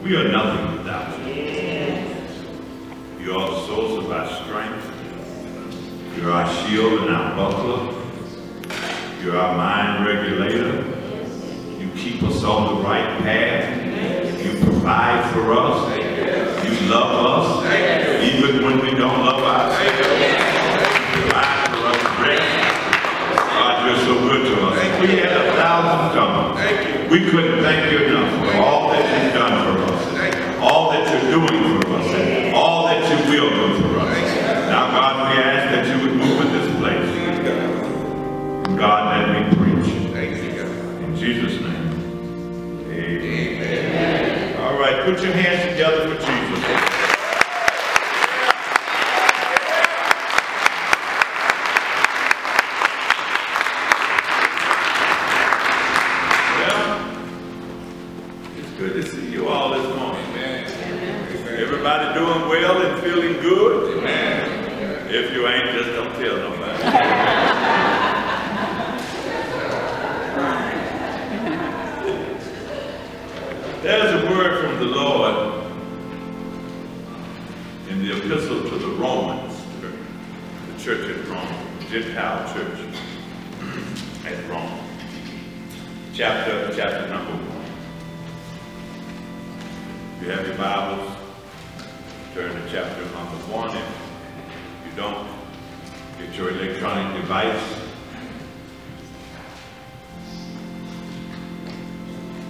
We are nothing without you. You are the source of our strength. You're our shield and our buckler. You're our mind regulator. You keep us on the right path. You provide for us. You love us, even when we don't love ourselves. You provide for us grace. God, you're so good to us. If we had 1,000 tongues, we couldn't thank you enough for all that you've done for us, all that you're doing for us, and all that you will do for us. Now, God, we ask that you would move in this place. And God, let me preach. In Jesus' name, amen. All right, put your hands together for Jesus. Well, it's good to see you all this morning. Everybody doing well and feeling good? Amen. If you ain't, just don't tell nobody. There's a word from the Lord in the epistle to the Romans, the church at Rome, the Gentile church at Rome, chapter number 1. If you have your Bibles, turn to chapter number 1. If you don't, get your electronic device.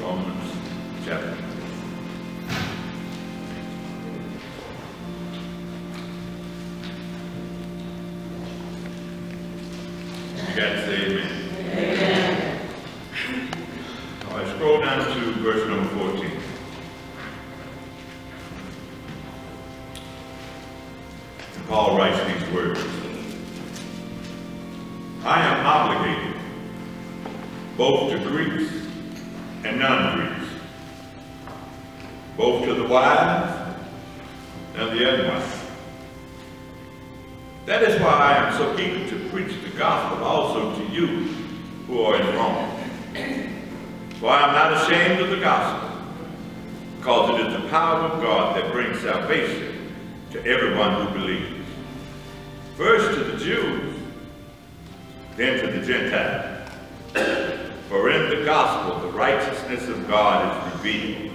Romans chapter 1. You got to say amen. Amen. All right, scroll down to verse number 14. Paul writes these words. I am obligated both to Greeks and non-Greeks, both to the wise and the unwise. That is why I am so eager to preach the gospel also to you who are in Rome. For I am not ashamed of the gospel, because it is the power of God that brings salvation to everyone who believes. First to the Jews, then to the Gentiles. For in the gospel the righteousness of God is revealed,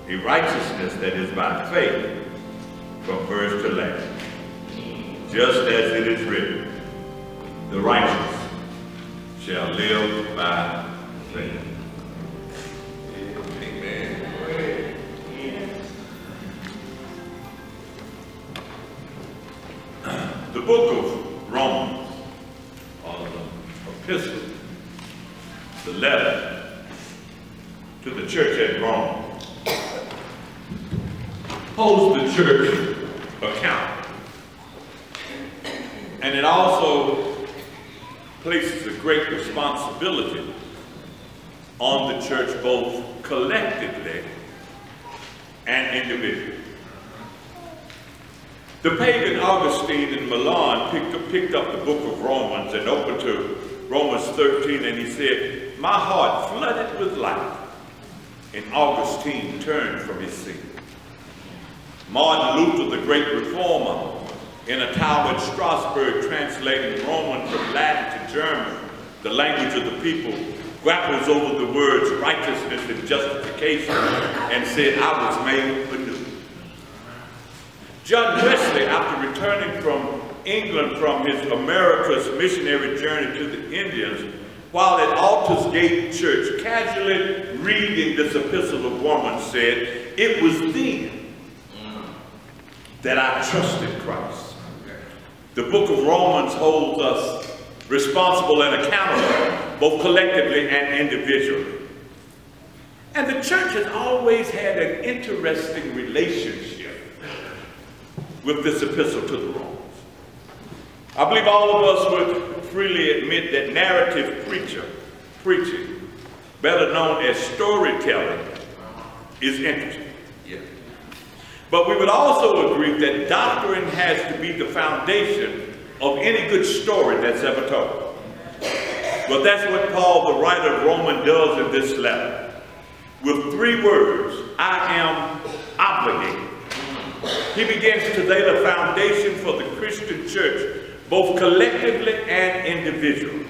a righteousness that is by faith from first to last. Just as it is written, the righteous shall live by faith. Amen. The book of Romans, or the epistle, the letter to the church at Rome, holds the church accountable. And it also places a great responsibility on the church, both collectively and individually. The pagan Augustine in Milan picked up the book of Romans and opened to Romans 13, and he said, my heart flooded with light. And Augustine turned from his sin. Martin Luther, the great reformer, in a tower in Strasbourg, translating Romans from Latin to German, the language of the people, grapples over the words righteousness and justification and said, I was made anew. John Wesley, after returning from England from his America's missionary journey to the Indians, while at Aldersgate Church, casually reading this epistle of Romans, said, it was then that I trusted Christ. The book of Romans holds us responsible and accountable, both collectively and individually. And the church has always had an interesting relationship with this epistle to the Romans. I believe all of us would freely admit that narrative preaching, better known as storytelling, is interesting. But we would also agree that doctrine has to be the foundation of any good story that's ever told. Well, that's what Paul, the writer of Romans, does in this letter. With 3 words, I am obligated. He begins to lay the foundation for the Christian church, both collectively and individually.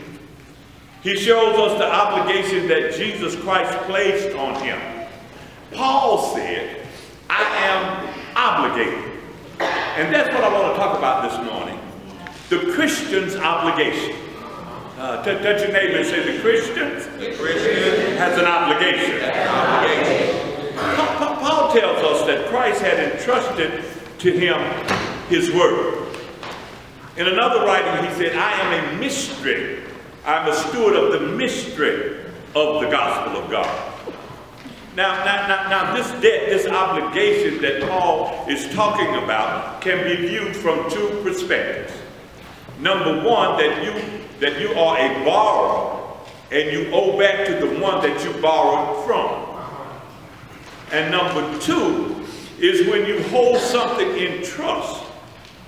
He shows us the obligation that Jesus Christ placed on him. Paul said, I am obligated. And that's what I want to talk about this morning. The Christian's obligation. Touch your neighbor and say, the Christian has an obligation. Paul tells us that Christ had entrusted to him his word. In another writing, he said, I am a mystery. I'm a steward of the mystery of the gospel of God. Now this debt, this obligation that Paul is talking about can be viewed from two perspectives. Number one, that you are a borrower and you owe back to the one that you borrowed from. And number two is when you hold something in trust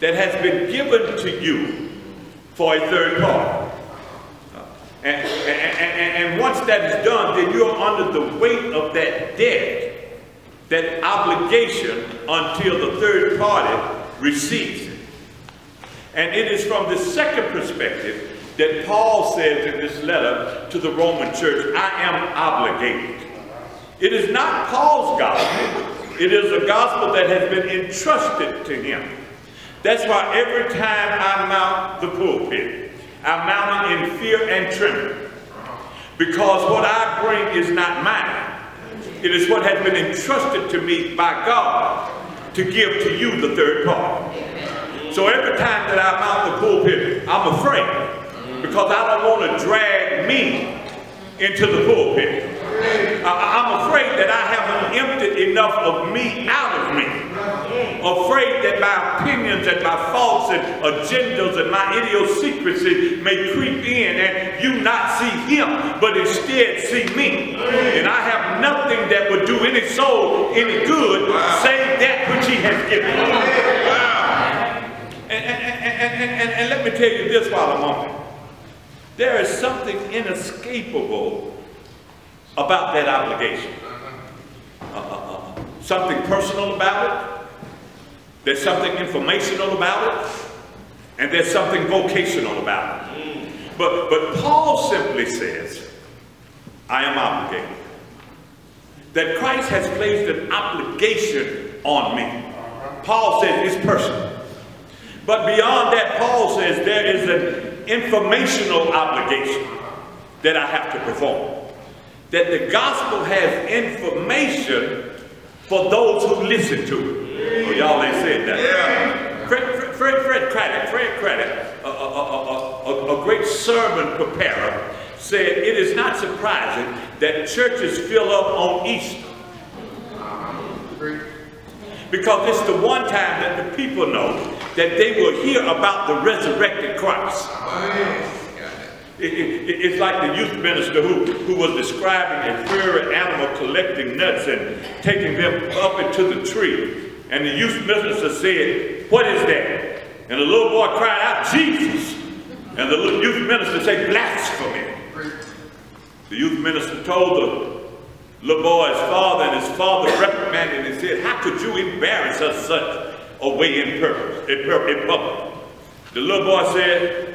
that has been given to you for a third party. And once that is done, then you're under the weight of that debt, that obligation, until the third party receives it. And it is from the second perspective that Paul says in this letter to the Roman church, I am obligated. It is not Paul's gospel. It is a gospel that has been entrusted to him. That's why every time I mount the pulpit, I mount it in fear and trembling. Because what I bring is not mine. It is what has been entrusted to me by God to give to you, the third party. So every time that I mount the pulpit, I'm afraid. Because I don't want to drag me into the pulpit. I'm afraid that I haven't emptied enough of me out of me. Afraid that my opinions and my faults and agendas and my idiosyncrasy may creep in and you not see him, but instead see me. And I have nothing that would do any soul any good save that which he has given me. And let me tell you this while I'm on it. There is something inescapable about that obligation. Something personal about it. There's something informational about it. And there's something vocational about it. But Paul simply says, I am obligated. That Christ has placed an obligation on me. Paul says it's personal. But beyond that, Paul says there is an informational obligation that I have to perform. That the gospel has information for those who listen to it. Oh, y'all ain't said that. Yeah. Fred Craddock, a great sermon preparer, said it is not surprising that churches fill up on Easter. Because it's the one time that the people know that they will hear about the resurrected Christ. It's like the youth minister who was describing a furry animal collecting nuts and taking them up into the tree. And the youth minister said, what is that? And the little boy cried out, Jesus. And the little youth minister said, blasphemy. The youth minister told the little boy's father, and his father reprimanded and said, how could you embarrass us such a way in public? The little boy said,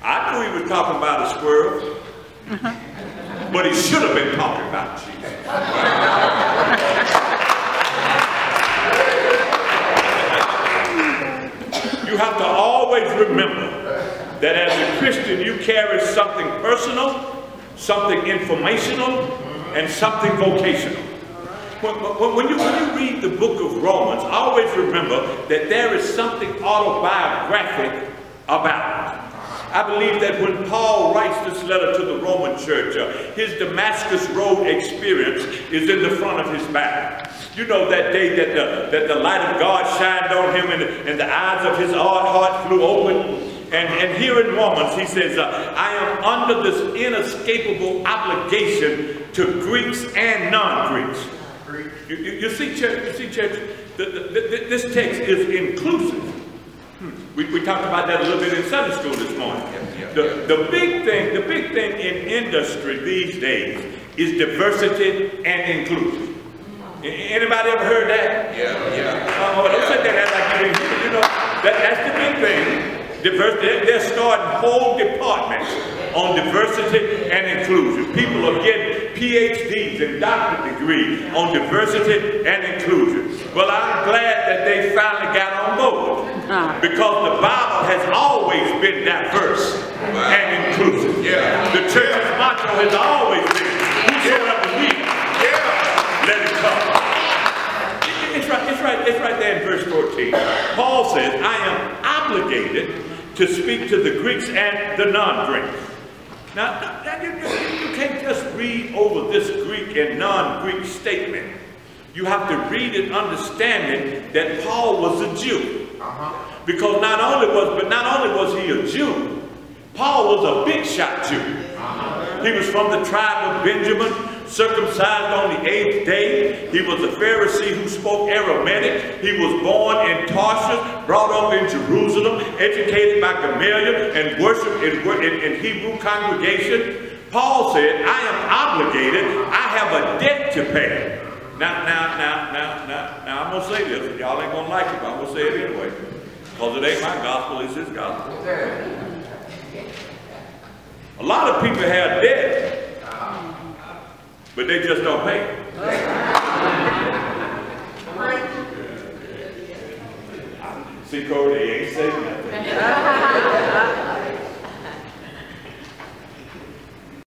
I knew he was talking about a squirrel, but he should have been talking about Jesus. You have to always remember that as a Christian, you carry something personal, something informational, and something vocational. When you read the book of Romans, always remember that there is something autobiographic about it. I believe that when Paul writes this letter to the Roman church, his Damascus Road experience is in the front of his Bible. You know that day that the light of God shined on him and the eyes of his heart flew open. And here in Romans, he says, I am under this inescapable obligation to Greeks and non-Greeks. You see, church, this text is inclusive. We talked about that a little bit in Sunday school this morning. The big thing in industry these days is diversity and inclusion. Anybody ever heard that? Yeah. Don't say that like you didn't. You know, that's the big thing. Diversity, they're starting whole departments on diversity and inclusion. People are getting PhDs and doctorate degrees on diversity and inclusion. Well, I'm glad that they finally got on board, because the Bible has always been diverse and inclusive. Yeah. The church's motto has always been, whosoever will, let it come. It's right there in verse 14. Paul says, I am obligated to speak to the Greeks and the non-Greeks. Now you can't just read over this Greek and non-Greek statement. You have to read it understanding that Paul was a Jew. Because not only was he a Jew, Paul was a big shot Jew. He was from the tribe of Benjamin, circumcised on the 8th day. He was a Pharisee who spoke Aramaic. He was born in Tarshish, brought up in Jerusalem, educated by Gamaliel, and worshiped in Hebrew congregation. Paul said, I am obligated. I have a debt to pay. Now, I'm going to say this. Y'all ain't going to like it, but I'm going to say it anyway. Because it ain't my gospel, it's his gospel. A lot of people have debt, but they just don't pay. See code